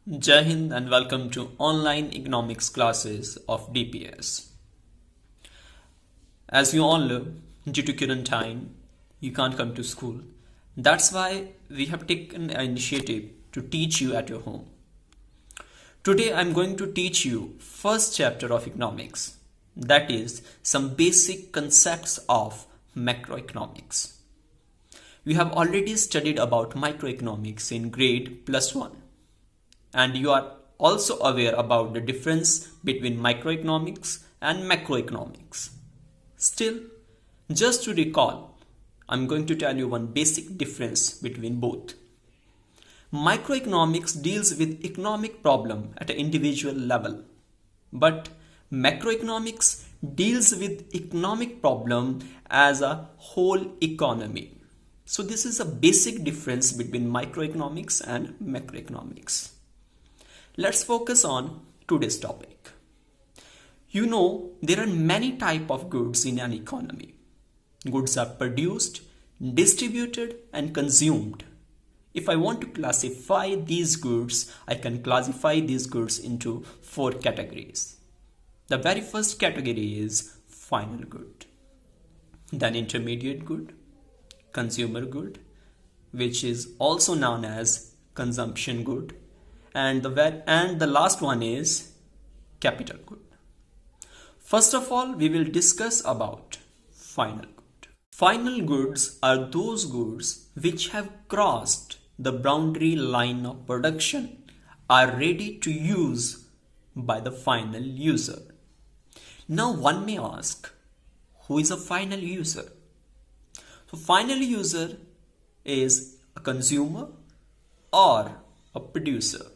Jai Hind and welcome to online economics classes of DPS. As you all know, due to quarantine, you can't come to school. That's why we have taken an initiative to teach you at your home. Today I'm going to teach you first chapter of economics, that is some basic concepts of macroeconomics. We have already studied about microeconomics in grade +1. And you are also aware about the difference between microeconomics and macroeconomics. Still, just to recall, I'm going to tell you one basic difference between both. Microeconomics deals with economic problem at an individual level, but macroeconomics deals with economic problem as a whole economy. So this is a basic difference between microeconomics and macroeconomics. Let's focus on today's topic. You know, there are many types of goods in an economy. Goods are produced, distributed, and consumed. If I want to classify these goods, I can classify these goods into 4 categories. The very first category is final good, then intermediate good, consumer good, which is also known as consumption good, and the last one is capital good. First of all, we will discuss about final good. Final goods are those goods which have crossed the boundary line of production, are ready to use by the final user. Now one may ask, who is a final user? So final user is a consumer or a producer.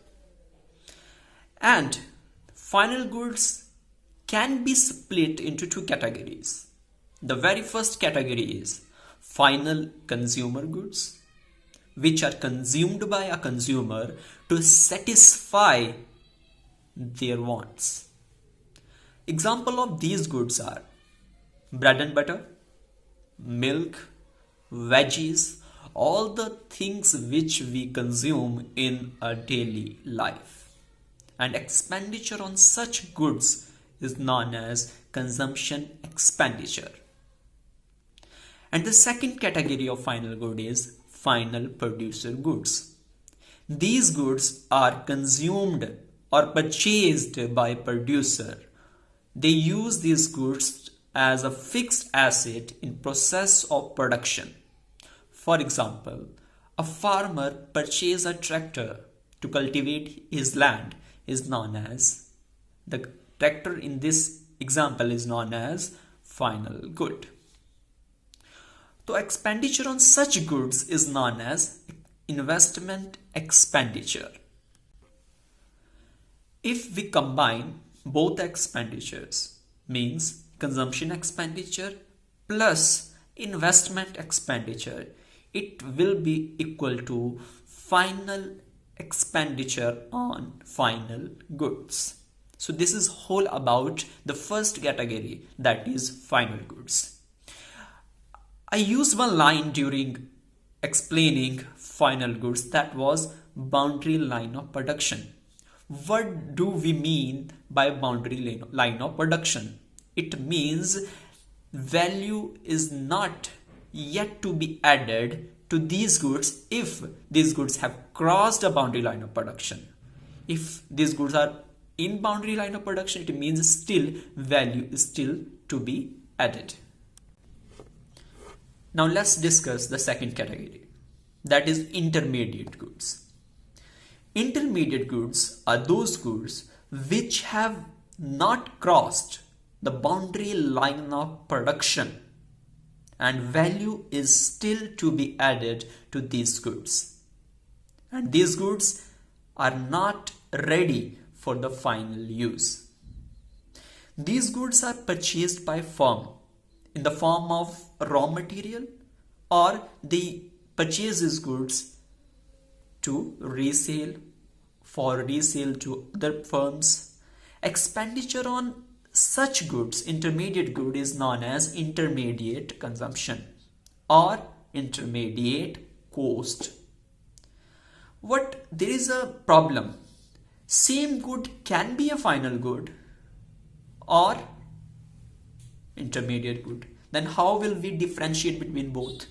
And final goods can be split into 2 categories. The very first category is final consumer goods, which are consumed by a consumer to satisfy their wants. Example of these goods are bread and butter, milk, veggies, all the things which we consume in a daily life. And expenditure on such goods is known as consumption expenditure. And the second category of final good is final producer goods. These goods are consumed or purchased by producer. They use these goods as a fixed asset in process of production. For example, a farmer purchases a tractor to cultivate his land is known as, the tractor in this example is known as final good. So expenditure on such goods is known as investment expenditure. If we combine both expenditures, means consumption expenditure plus investment expenditure, it will be equal to final expenditure on final goods. So this is whole about the first category, that is final goods. I used one line during explaining final goods, that was boundary line of production. What do we mean by boundary line of production? It means value is not yet to be added to these goods if these goods have crossed a boundary line of production. If these goods are in boundary line of production, it means still value is still to be added. Now let's discuss the second category, that is intermediate goods. Intermediate goods are those goods which have not crossed the boundary line of production and value is still to be added to these goods. And these goods are not ready for the final use. These goods are purchased by firm in the form of raw material, or they purchase these goods to resale, for resale to other firms. Expenditure on such goods, intermediate good, is known as intermediate consumption or intermediate cost. There is a problem Same good can be a final good or intermediate good. Then how will we differentiate between both?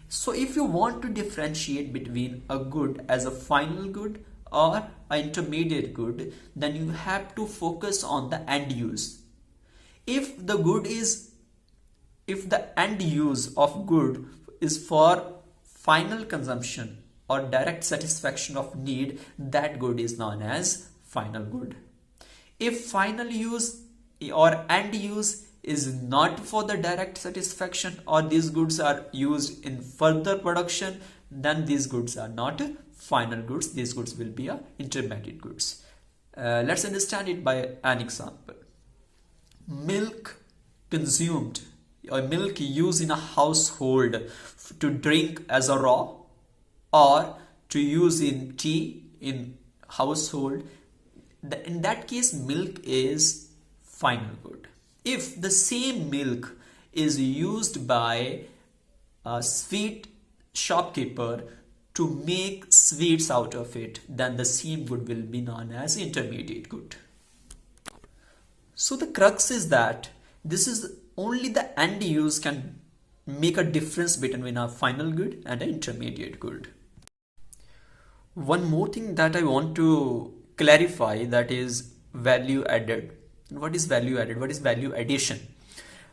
So if you want to differentiate between a good as a final good or an intermediate good, then you have to focus on the end use. If the end use of good is for final consumption or direct satisfaction of need, that good is known as final good. If final use or end use is not for the direct satisfaction, or these goods are used in further production, then these goods are not final goods. These goods will be intermediate goods. Let's understand it by an example. Milk consumed or milk used in a household to drink as a raw or to use in tea in household, in that case milk is final good. If the same milk is used by a sweet shopkeeper to make sweets out of it, then the same good will be known as intermediate good. So the crux is that this is only the end use can make a difference between a final good and an intermediate good. One more thing that I want to clarify, that is value added. What is value added? What is value addition?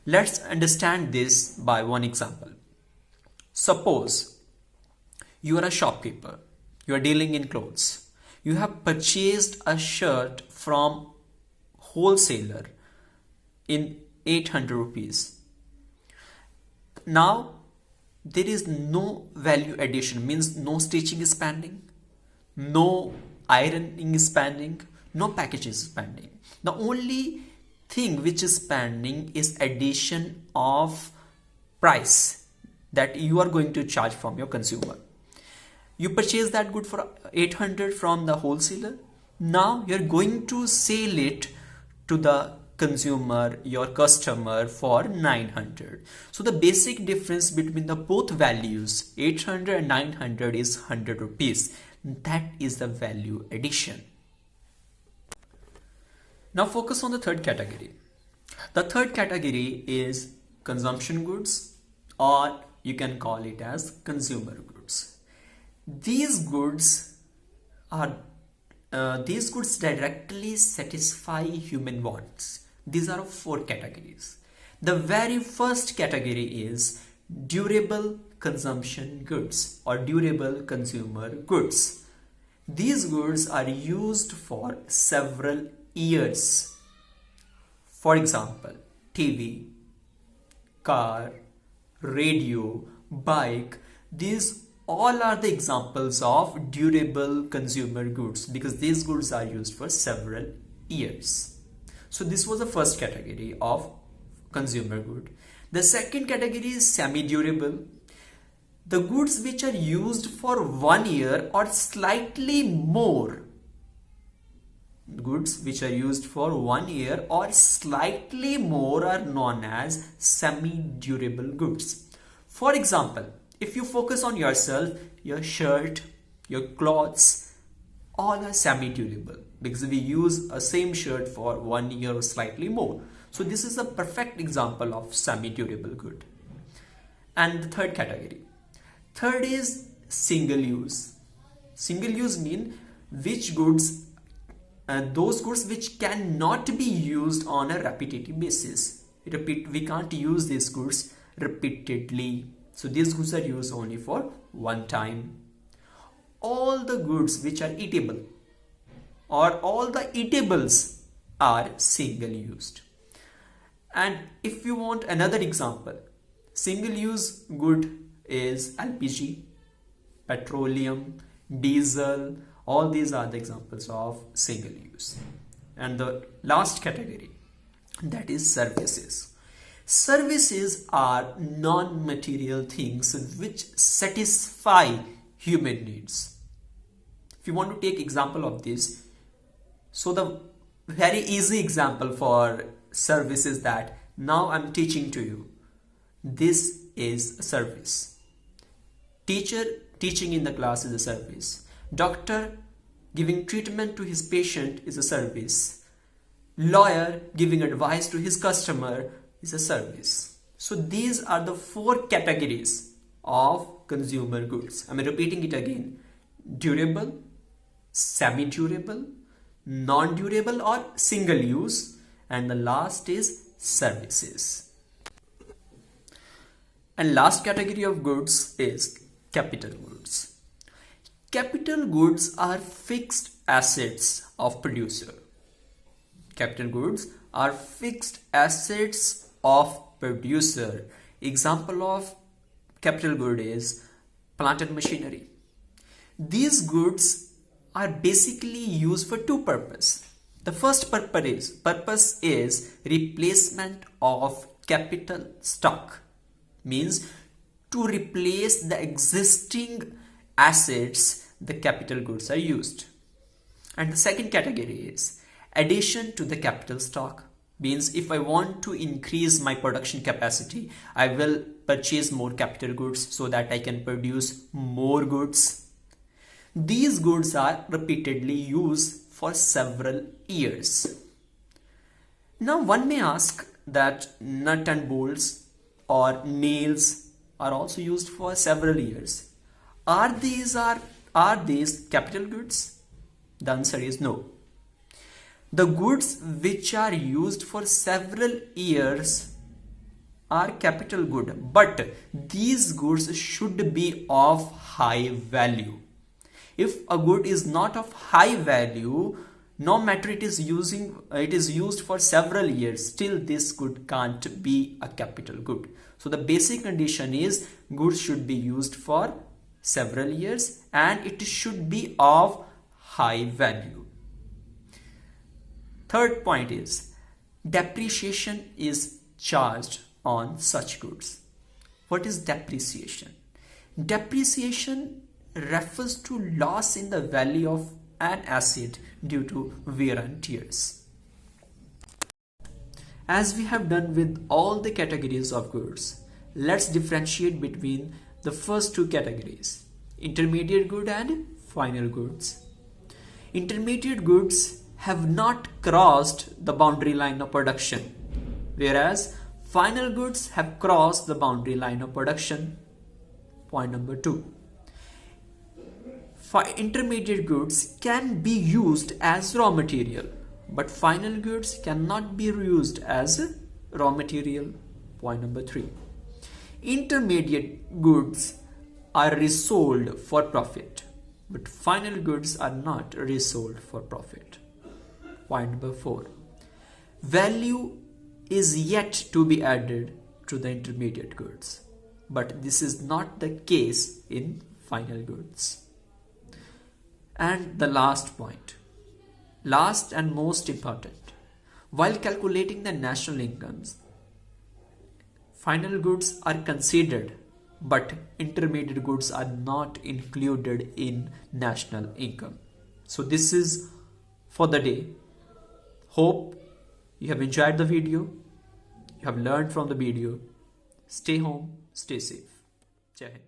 Let's understand this by one example. Suppose you are a shopkeeper. You are dealing in clothes. You have purchased a shirt from wholesaler in 800 rupees. Now there is no value addition, means no stitching is pending, no ironing is pending, no packaging is pending. The only thing which is pending is addition of price that you are going to charge from your consumer. You purchase that good for 800 from the wholesaler. Now you are going to sell it to the consumer, your customer, for 900. So the basic difference between the both values 800 and 900 is 100 rupees. That is the value addition. Now focus on the third category. The third category is consumption goods, or you can call it as consumer goods. These goods directly satisfy human wants. These are of four categories. The very first category is durable consumption goods or durable consumer goods. These goods are used for several years. For example, TV, car, radio, bike. These all are the examples of durable consumer goods because these goods are used for several years. So this was the first category of consumer good. The second category is semi-durable. The goods which are used for 1 year or slightly more. Goods which are used for 1 year or slightly more are known as semi-durable goods. For example, if you focus on yourself, your shirt, your clothes, all are semi-durable because we use a same shirt for 1 year or slightly more. So this is a perfect example of semi-durable good. And the third category. Third is single use. Single use mean which goods, those goods which cannot be used on a repetitive basis. We can't use these goods repeatedly. So these goods are used only for one time. All the goods which are eatable or all the eatables are single used. And if you want another example, single use good is LPG, petroleum, diesel. All these are the examples of single use. And the last category, that is services. Services are non-material things which satisfy human needs. If you want to take example of this, so the very easy example for service is that now I'm teaching to you. This is a service. Teacher teaching in the class is a service. Doctor giving treatment to his patient is a service. Lawyer giving advice to his customer is a service. So these are the four categories of consumer goods. I'm repeating it again. Durable, semi-durable, non-durable or single use, and the last is services. And last category of goods is capital goods. Capital goods are fixed assets of producer. Capital goods are fixed assets of producer. Example of capital good is plant and machinery. These goods are basically used for two purposes. The first purpose is replacement of capital stock. Means to replace the existing assets, the capital goods are used. And the second category is addition to the capital stock. Means if I want to increase my production capacity, I will purchase more capital goods so that I can produce more goods. These goods are repeatedly used for several years. Now one may ask that nut and bolts or nails are also used for several years. Are these capital goods? The answer is no. The goods which are used for several years are capital good, but these goods should be of high value. If a good is not of high value, no matter it is used for several years, still this good can't be a capital good. So the basic condition is goods should be used for several years and it should be of high value. Third point is depreciation is charged on such goods. What is depreciation? Depreciation refers to loss in the value of an asset due to wear and tears. As we have done with all the categories of goods, let's differentiate between the first two categories, intermediate good and final goods. Intermediate goods have not crossed the boundary line of production, whereas final goods have crossed the boundary line of production. Point number 2. Intermediate goods can be used as raw material, but final goods cannot be used as raw material. Point number 3. Intermediate goods are resold for profit, but final goods are not resold for profit. Point number 4. Value is yet to be added to the intermediate goods, but this is not the case in final goods. And the last point, last and most important, while calculating the national incomes, final goods are considered, but intermediate goods are not included in national income. So this is for the day. Hope you have enjoyed the video, you have learned from the video. Stay home, stay safe. Jai Hind.